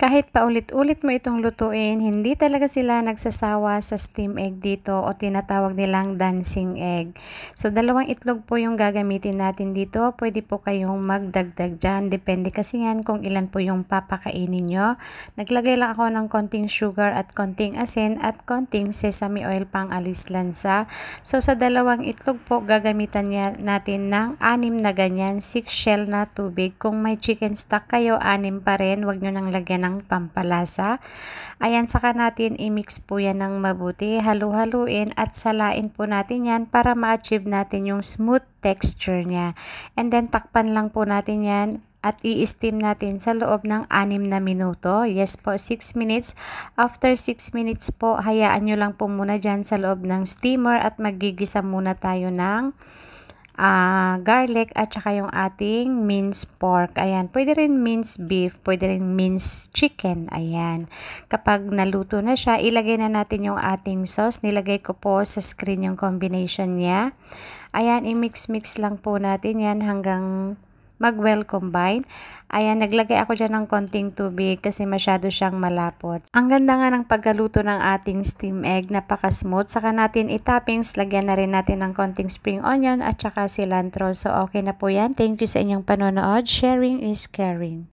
kahit paulit-ulit mo itong lutuin, hindi talaga sila nagsasawa sa steam egg dito o tinatawag nilang dancing egg. So, 2 itlog po yung gagamitin natin dito. Pwede po kayong magdagdag dyan. Depende kasi yan kung ilan po yung papakainin nyo. Naglagay lang ako ng konting sugar at konting asin at konting sesame oil pang alis lansa. So, sa 2 itlog po, gagamitan natin ng 6 na ganyan, 6 shell na tubig. Kung may chicken stock kayo, 6 pa rin. Huwag nyo nang lagyan ng pampalasa. Ayan, saka natin i-mix po yan ng mabuti. Halu-haluin at salain po natin yan para ma-achieve natin yung smooth texture niya. And then, takpan lang po natin yan at i-steam natin sa loob ng 6 na minuto. Yes po, 6 minutes. After 6 minutes po, hayaan nyo lang po muna dyan sa loob ng steamer at magigisa muna tayo ng garlic at saka yung ating minced pork. Ayan, pwede rin minced beef, pwede rin minced chicken. Ayan, kapag naluto na siya, ilagay na natin yung ating sauce. Nilagay ko po sa screen yung combination niya. Ayan, i-mix-mix lang po natin yan hanggang mag-well combine. Ayan, naglagay ako dyan ng konting tubig kasi masyado siyang malapot. Ang ganda nga ng pagkaluto ng ating steam egg, napaka-smooth. Saka natin i-toppings, lagyan na rin natin ng konting spring onion at saka cilantro. So, okay na po yan. Thank you sa inyong panonood. Sharing is caring.